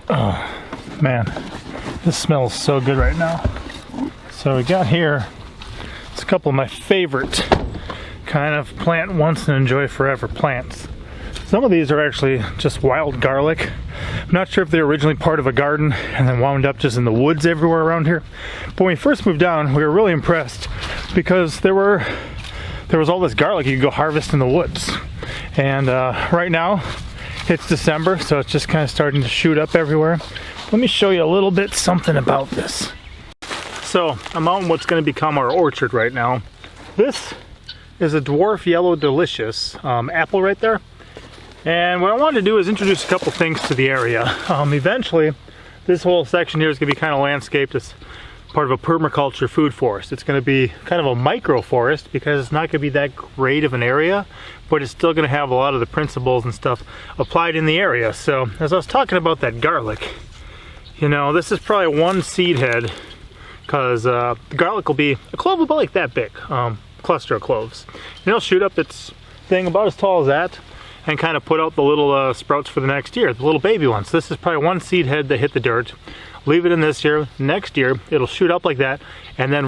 Oh man, this smells so good right now. So we got here, it's a couple of my favorite kind of plant once and enjoy forever plants. Some of these are actually just wild garlic. I'm not sure if they're originally part of a garden and then wound up just in the woods everywhere around here. But when we first moved down, we were really impressed because there was all this garlic you could go harvest in the woods. And right now, it's December, so it's just kind of starting to shoot up everywhere. Let me show you a little bit something about this. So I'm out in what's going to become our orchard right now. This is a dwarf yellow delicious apple right there. And what I wanted to do is introduce a couple things to the area. Eventually, this whole section here is going to be kind of landscaped as part of a permaculture food forest. It's going to be kind of a micro forest because it's not going to be that great of an area, but it's still going to have a lot of the principles and stuff applied in the area. So as I was talking about that garlic, you know, this is probably one seed head because the garlic will be a clove about like that big, cluster of cloves. And it'll shoot up its thing about as tall as that and kind of put out the little sprouts for the next year, the little baby ones. This is probably one seed head that hit the dirt. Leave it in this year. Next year, it'll shoot up like that. And then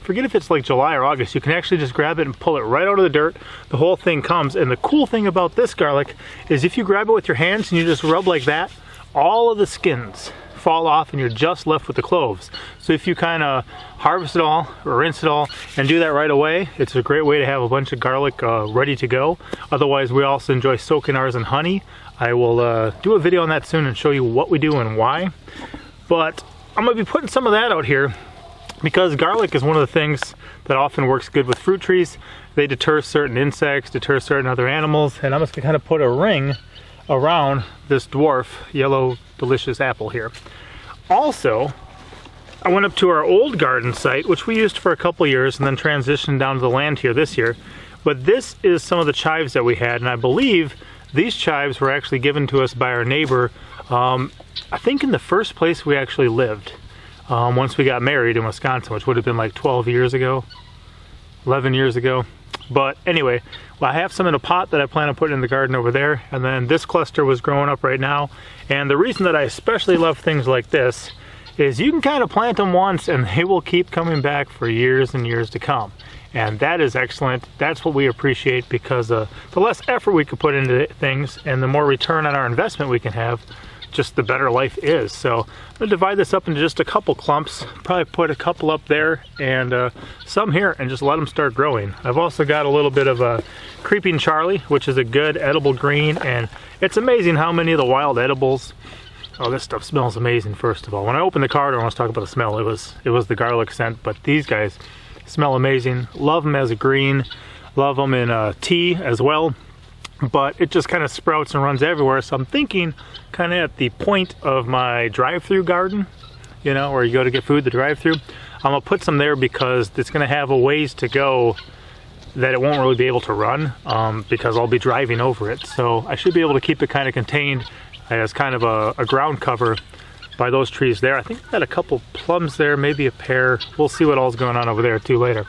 forget if it's like July or August, you can actually just grab it and pull it right out of the dirt. The whole thing comes. And the cool thing about this garlic is if you grab it with your hands and you just rub like that, all of the skins fall off and you're just left with the cloves. So if you kind of harvest it all or rinse it all and do that right away, it's a great way to have a bunch of garlic ready to go. Otherwise, we also enjoy soaking ours in honey. I will do a video on that soon and show you what we do and why. But I'm going to be putting some of that out here because garlic is one of the things that often works good with fruit trees. They deter certain insects, deter certain other animals, and I'm just going to kind of put a ring around this dwarf yellow delicious apple here. Also, I went up to our old garden site, which we used for a couple years and then transitioned down to the land here this year. But this is some of the chives that we had, and I believe these chives were actually given to us by our neighbor, I think in the first place we actually lived, once we got married in Wisconsin, which would have been like 12 years ago, 11 years ago. But anyway, well, I have some in a pot that I plan on putting in the garden over there, and then this cluster was growing up right now. And the reason that I especially love things like this is you can kind of plant them once and they will keep coming back for years and years to come. And that is excellent. That's what we appreciate because the less effort we can put into things and the more return on our investment we can have, just the better life is. So I'm gonna divide this up into just a couple clumps, probably put a couple up there and some here and just let them start growing. I've also got a little bit of a creeping Charlie, which is a good edible green, and it's amazing how many of the wild edibles, oh, this stuff smells amazing. First of all, when I opened the car door, I was talking about the smell, it was the garlic scent, but these guys smell amazing. Love them as a green, love them in tea as well. But it just kind of sprouts and runs everywhere. So I'm thinking kind of at the point of my drive-through garden, you know, where you go to get food, the drive-through, I'm gonna put some there because it's gonna have a ways to go that it won't really be able to run because I'll be driving over it. So I should be able to keep it kind of contained as kind of a ground cover by those trees there. I think I got a couple plums there, maybe a pear. We'll see what all's going on over there too later.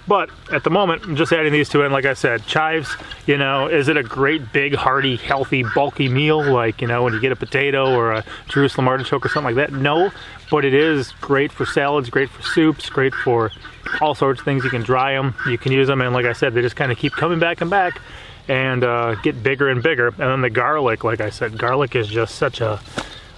But at the moment, I'm just adding these two in. Like I said, chives, you know, is it a great, big, hearty, healthy, bulky meal? Like, you know, when you get a potato or a Jerusalem artichoke or something like that? No, but it is great for salads, great for soups, great for all sorts of things. You can dry them, you can use them, and like I said, they just kind of keep coming back and back and get bigger and bigger. And then the garlic, like I said, garlic is just such a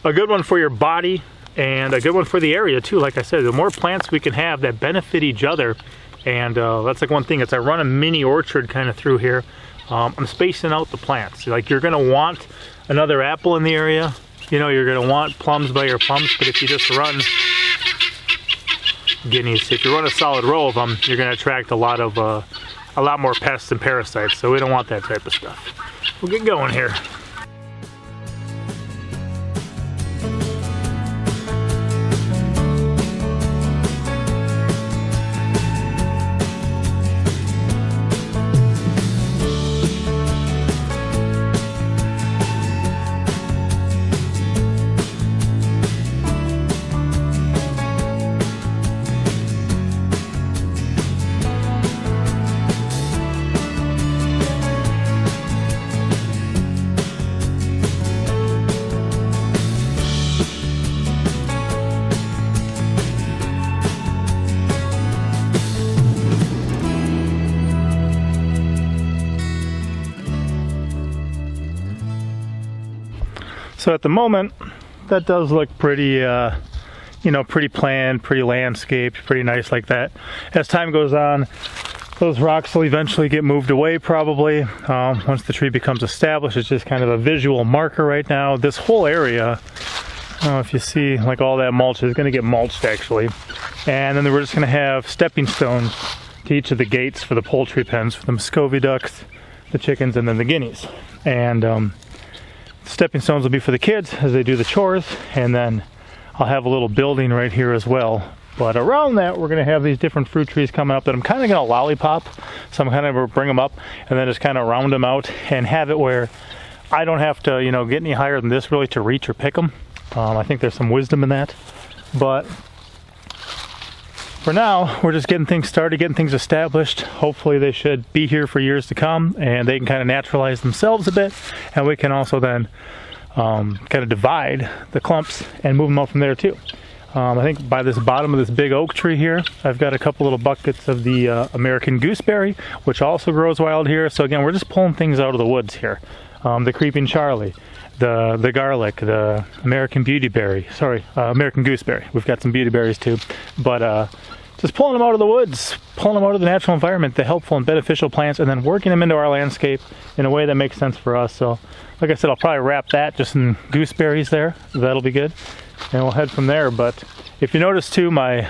good one for your body and a good one for the area too. Like I said, the more plants we can have that benefit each other. And that's like one thing, is I run a mini orchard kind of through here. I'm spacing out the plants. Like, you're gonna want another apple in the area. You know, you're gonna want plums by your plums, but if you just run guineas, if you run a solid row of them, you're gonna attract a lot more pests and parasites. So we don't want that type of stuff. We'll get going here. So at the moment, that does look pretty, you know, pretty planned, pretty landscaped, pretty nice like that. As time goes on, those rocks will eventually get moved away probably. Once the tree becomes established, it's just kind of a visual marker right now. This whole area, I don't know if you see, like all that mulch is going to get mulched actually. And then we're just going to have stepping stones to each of the gates for the poultry pens, for the Muscovy ducks, the chickens, and then the guineas. And stepping stones will be for the kids as they do the chores, and then I'll have a little building right here as well. But around that, we're going to have these different fruit trees coming up that I'm kind of going to lollipop. So I'm kind of going to bring them up and then just kind of round them out and have it where I don't have to, you know, get any higher than this really to reach or pick them. I think there's some wisdom in that. But for now, we're just getting things started, getting things established. Hopefully they should be here for years to come and they can kind of naturalize themselves a bit. And we can also then kind of divide the clumps and move them out from there too. I think by this bottom of this big oak tree here, I've got a couple little buckets of the American gooseberry, which also grows wild here. So again, we're just pulling things out of the woods here. The creeping Charlie, the garlic, the American American gooseberry. We've got some beauty berries too, but just pulling them out of the woods, pulling them out of the natural environment, the helpful and beneficial plants, and then working them into our landscape in a way that makes sense for us. So like I said, I'll probably wrap that just in gooseberries there. That'll be good. And we'll head from there. But if you notice too, my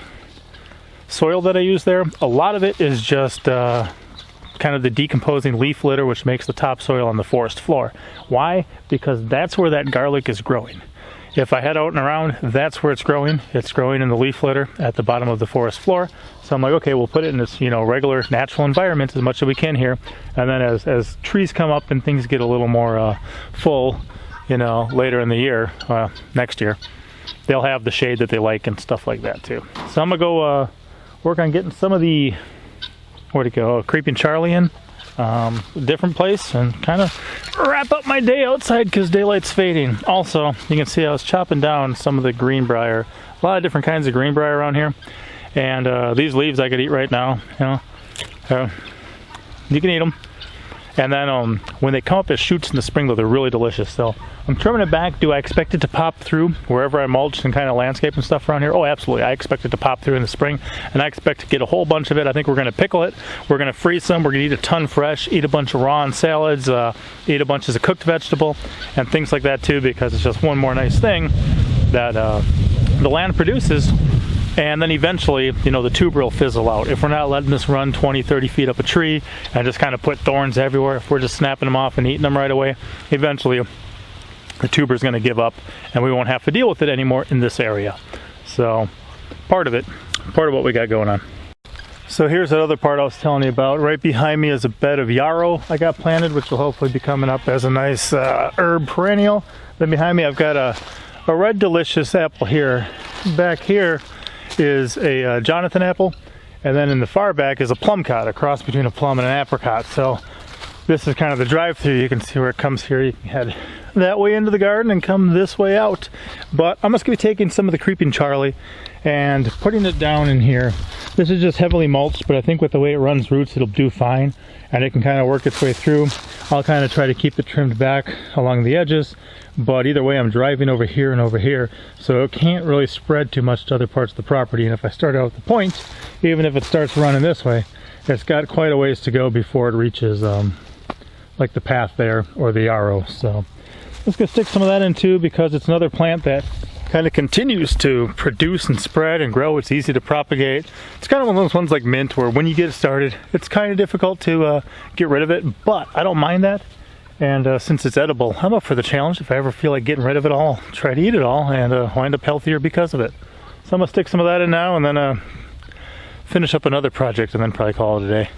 soil that I use there, a lot of it is just kind of the decomposing leaf litter, which makes the topsoil on the forest floor. Why? Because that's where that garlic is growing. If I head out and around, that's where it's growing. It's growing in the leaf litter at the bottom of the forest floor. So I'm like, okay, we'll put it in this, you know, regular natural environment as much as we can here. And then as trees come up and things get a little more full, you know, later in the year, next year, they'll have the shade that they like and stuff like that too. So I'm gonna go work on getting some of the, where'd it go, creeping Charlie in, a different place, and kind of wrap up my day outside because daylight's fading. Also, you can see I was chopping down some of the greenbrier, a lot of different kinds of greenbrier around here, and these leaves I could eat right now, you know, you can eat them. And then when they come up as shoots in the spring, though, they're really delicious. So I'm trimming it back. Do I expect it to pop through wherever I mulch and kind of landscape and stuff around here? Oh, absolutely. I expect it to pop through in the spring, and I expect to get a whole bunch of it. I think we're going to pickle it. We're going to freeze some. We're going to eat a ton fresh, eat a bunch of raw in salads, eat a bunch as a cooked vegetable, and things like that too, because it's just one more nice thing that the land produces. And then eventually, you know, the tuber will fizzle out. If we're not letting this run 20, 30 feet up a tree and just kind of put thorns everywhere, if we're just snapping them off and eating them right away, eventually the tuber is going to give up and we won't have to deal with it anymore in this area. So part of what we got going on. So here's that other part I was telling you about. Right behind me is a bed of yarrow I got planted, which will hopefully be coming up as a nice herb perennial. Then behind me I've got a red delicious apple here. Back here is a Jonathan apple, and then in the far back is a plum cod, a cross between a plum and an apricot. So this is kind of the drive-through. You can see where it comes here. You can head that way into the garden and come this way out. But I'm just going to be taking some of the creeping Charlie and putting it down in here. This is just heavily mulched, but I think with the way it runs roots, it'll do fine, and it can kind of work its way through. I'll kind of try to keep it trimmed back along the edges, but either way I'm driving over here and over here, so it can't really spread too much to other parts of the property. And if I start out at the point, even if it starts running this way, it's got quite a ways to go before it reaches like the path there or the yarrow. So let's go stick some of that in too, because it's another plant that kind of continues to produce and spread and grow. It's easy to propagate. It's kind of one of those ones like mint where when you get it started, it's kind of difficult to get rid of it, but I don't mind that. And since it's edible, I'm up for the challenge. If I ever feel like getting rid of it all, try to eat it all and wind up healthier because of it. So I'm gonna stick some of that in now and then finish up another project and then probably call it a day.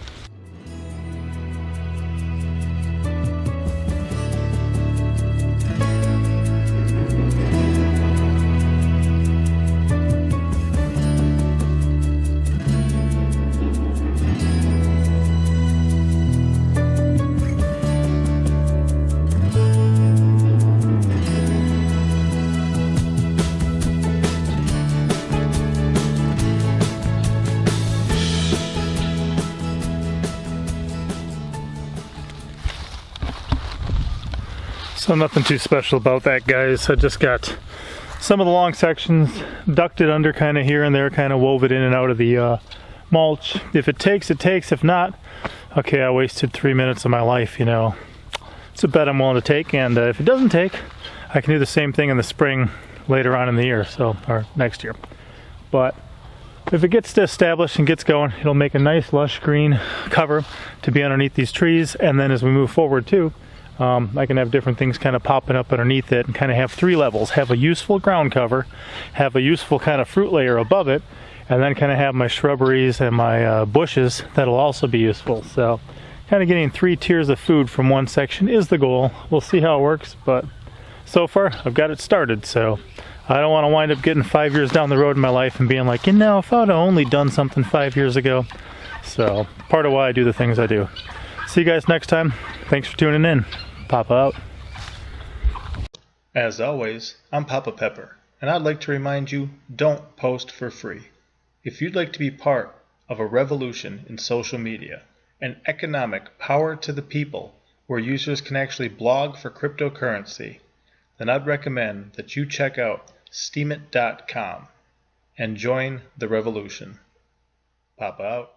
So nothing too special about that, guys. I just got some of the long sections ducted under kind of here and there, kind of wove it in and out of the mulch. If it takes, it takes. If not, okay, I wasted 3 minutes of my life, you know. It's a bet I'm willing to take, and if it doesn't take, I can do the same thing in the spring later on in the year, so, or next year. But if it gets established and gets going, it'll make a nice lush green cover to be underneath these trees. And then as we move forward too, I can have different things kind of popping up underneath it and kind of have 3 levels. Have a useful ground cover, have a useful kind of fruit layer above it, and then kind of have my shrubberies and my bushes that'll also be useful. So kind of getting 3 tiers of food from one section is the goal. We'll see how it works, but so far I've got it started, so I don't want to wind up getting 5 years down the road in my life and being like, you know, if I'd only done something 5 years ago. So part of why I do the things I do. See you guys next time. Thanks for tuning in. Papa out. As always, I'm Papa Pepper, and I'd like to remind you, don't post for free. If you'd like to be part of a revolution in social media, an economic power to the people where users can actually blog for cryptocurrency, then I'd recommend that you check out steemit.com and join the revolution. Papa out.